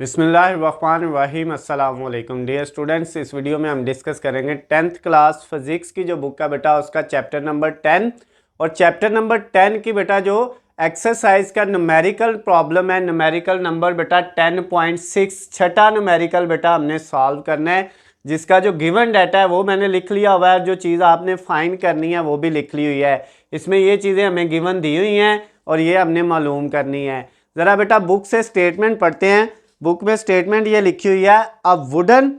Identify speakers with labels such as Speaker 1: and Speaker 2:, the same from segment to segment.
Speaker 1: बिस्मिल्लाहिर्रहमानिर्रहीम अस्सलाम वालेकुम डियर स्टूडेंट्स। इस वीडियो में हम डिस्कस करेंगे 10th क्लास फिजिक्स की जो बुक है बेटा उसका चैप्टर नंबर 10 और चैप्टर नंबर 10 की बेटा जो एक्सरसाइज का न्यूमेरिकल प्रॉब्लम है, न्यूमेरिकल नंबर बेटा 10.6 छठा न्यूमेरिकल बेटा हमने सॉल्व करना है, जिसका जो गिवन डाटा है वो मैंने लिख लिया हुआ है, जो चीज़ आपने फाइंड करनी है वो भी लिख ली हुई है। इसमें ये चीज़ें हमें गिवन दी हुई हैं और ये हमने मालूम करनी है। ज़रा बेटा बुक से स्टेटमेंट पढ़ते हैं। बुक में स्टेटमेंट ये लिखी हुई है, a wooden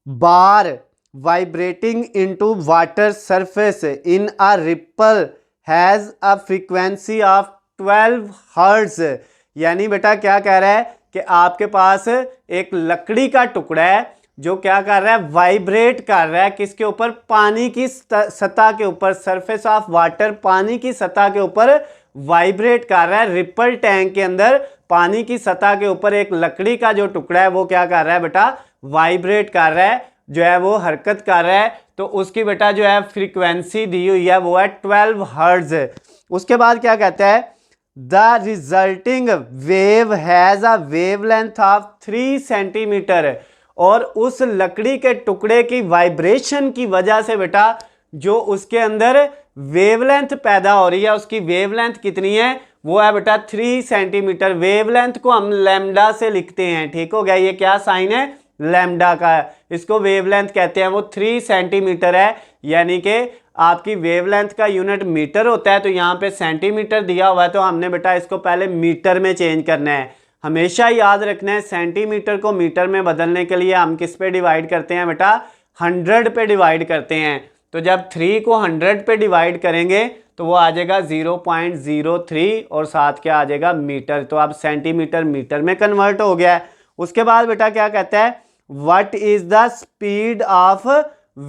Speaker 1: bar vibrating into water surface in a ripple has a frequency of 12 hertz. यानी बेटा क्या कह रहा है कि आपके पास एक लकड़ी का टुकड़ा है जो क्या कर रहा है, वाइब्रेट कर रहा है किसके ऊपर, पानी की सतह के ऊपर, सरफेस ऑफ वाटर, पानी की सतह के ऊपर वाइब्रेट कर रहा है। रिपल टैंक के अंदर पानी की सतह के ऊपर एक लकड़ी का जो टुकड़ा है वो क्या कर रहा है बेटा, वाइब्रेट कर रहा है, जो है वो हरकत कर रहा है। तो उसकी बेटा जो है फ्रीक्वेंसी दी हुई है वो है 12 हर्ट्ज। उसके बाद क्या कहता है, the resulting wave has a wavelength of 3 centimetre. और उस लकड़ी के टुकड़े की वाइब्रेशन की वजह से बेटा जो उसके अंदर वेवलेंथ पैदा हो रही है, उसकी वेवलेंथ कितनी है, वो है बेटा 3 सेंटीमीटर। वेवलेंथ को हम लैम्डा से लिखते हैं, ठीक हो गया। ये क्या साइन है, लैम्डा का, इसको वेवलेंथ कहते हैं। वो 3 सेंटीमीटर है, यानी कि आपकी वेवलेंथ का यूनिट मीटर होता है, तो यहाँ पे सेंटीमीटर दिया हुआ है, तो हमने बेटा इसको पहले मीटर में चेंज करना है। हमेशा याद रखना है सेंटीमीटर को मीटर में बदलने के लिए हम किस पे डिवाइड करते हैं बेटा, 100 पे डिवाइड करते हैं। तो जब 3 को 100 पे डिवाइड करेंगे तो वो आ जाएगा 0.03 और साथ क्या आ जाएगा, मीटर। तो अब सेंटीमीटर मीटर में कन्वर्ट हो गया है। उसके बाद बेटा क्या कहता है, what is the speed of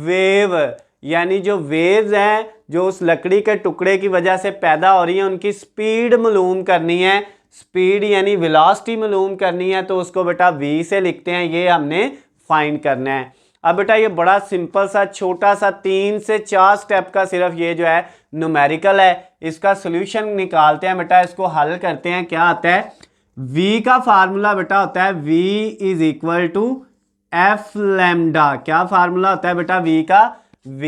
Speaker 1: wave, यानी जो वेव्स हैं जो उस लकड़ी के टुकड़े की वजह से पैदा हो रही है उनकी स्पीड मालूम करनी है। स्पीड यानी वेलोसिटी मालूम करनी है, तो उसको बेटा v से लिखते हैं, ये हमने फाइंड करना है। अब बेटा ये बड़ा सिंपल सा छोटा सा 3 से 4 स्टेप का सिर्फ ये जो है न्यूमेरिकल है। इसका सोल्यूशन निकालते हैं बेटा, इसको हल करते हैं। क्या आता है, v का फार्मूला बेटा होता है v is equal to F lambda. क्या फार्मूला होता है बेटा v का, v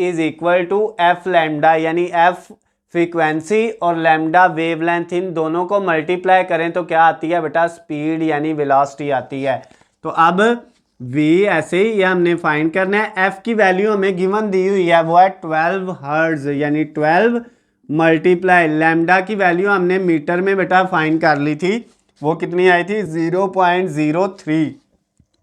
Speaker 1: is equal to F lambda, यानी f फ्रीक्वेंसी और लैम्डा वेवलेंथ, इन दोनों को मल्टीप्लाई करें तो क्या आती है बेटा, स्पीड यानी वेलोसिटी आती है। तो अब v ऐसे ही ये हमने फाइंड करना है। f की वैल्यू हमें गिवन दी हुई है, वो है 12 हर्ट्ज, यानी 12 मल्टीप्लाई लैम्डा की वैल्यू हमने मीटर में बेटा फाइंड कर ली थी, वो कितनी आई थी, 0.03।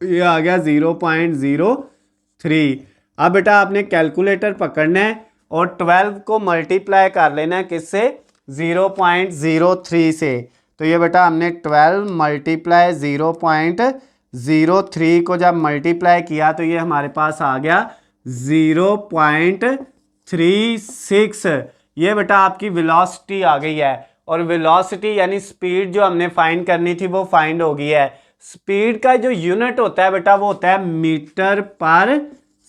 Speaker 1: ये आ गया 0.03। अब बेटा आपने कैलकुलेटर पकड़ना है और 12 को मल्टीप्लाई कर लेना है किससे, 0.03 से। तो ये बेटा हमने 12 मल्टीप्लाई 0.03 को जब मल्टीप्लाई किया तो ये हमारे पास आ गया 0.36। ये बेटा आपकी वेलोसिटी आ गई है, और वेलोसिटी यानी स्पीड जो हमने फाइंड करनी थी वो फाइंड हो गई है। स्पीड का जो यूनिट होता है बेटा वो होता है मीटर पर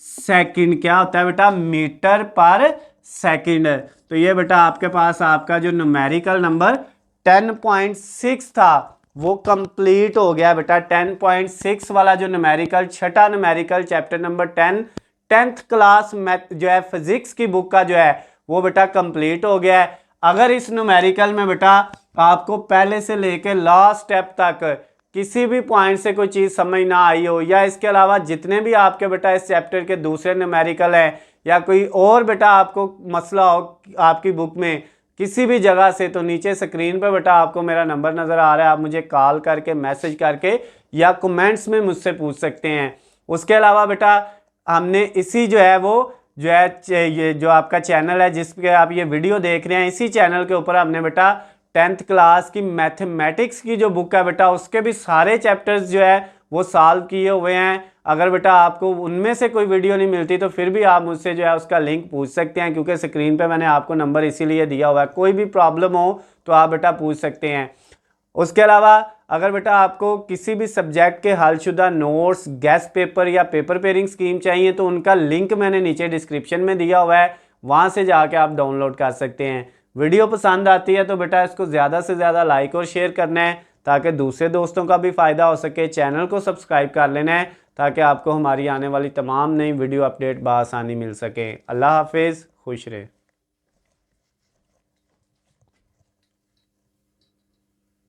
Speaker 1: सेकंड। क्या होता है बेटा, मीटर पर सेकंड। तो ये बेटा आपके पास आपका जो न्यूमेरिकल नंबर 10.6 था वो कंप्लीट हो गया बेटा। 10.6 वाला जो न्यूमेरिकल छठा numerical chapter number 10th class math जो है फिजिक्स की बुक का जो है वो बेटा कंप्लीट हो गया है। अगर इस न्यूमेरिकल में बेटा आपको पहले से लेकर लास्ट स्टेप तक किसी भी पॉइंट से कोई चीज़ समझ ना आई हो, या इसके अलावा जितने भी आपके बेटा इस चैप्टर के दूसरे न्यूमेरिकल हैं, या कोई और बेटा आपको मसला हो आपकी बुक में किसी भी जगह से, तो नीचे स्क्रीन पर बेटा आपको मेरा नंबर नज़र आ रहा है, आप मुझे कॉल करके मैसेज करके या कमेंट्स में मुझसे पूछ सकते हैं। उसके अलावा बेटा हमने इसी जो है वो जो है ये जो आपका चैनल है जिस पे आप ये वीडियो देख रहे हैं, इसी चैनल के ऊपर हमने बेटा 10th क्लास की मैथमेटिक्स की जो बुक है बेटा उसके भी सारे चैप्टर्स जो है वो सॉल्व किए हुए हैं। अगर बेटा आपको उनमें से कोई वीडियो नहीं मिलती तो फिर भी आप मुझसे जो है उसका लिंक पूछ सकते हैं, क्योंकि स्क्रीन पे मैंने आपको नंबर इसीलिए दिया हुआ है। कोई भी प्रॉब्लम हो तो आप बेटा पूछ सकते हैं। उसके अलावा अगर बेटा आपको किसी भी सब्जेक्ट के हलशुदा नोट्स, गेस्ट पेपर या पेपर पेयरिंग स्कीम चाहिए तो उनका लिंक मैंने नीचे डिस्क्रिप्शन में दिया हुआ है, वहाँ से जाके आप डाउनलोड कर सकते हैं। वीडियो पसंद आती है तो बेटा इसको ज़्यादा से ज़्यादा लाइक और शेयर करना है ताकि दूसरे दोस्तों का भी फ़ायदा हो सके। चैनल को सब्सक्राइब कर लेना है ताकि आपको हमारी आने वाली तमाम नई वीडियो अपडेट बआसानी मिल सके। अल्लाह हाफिज़, खुश रहे।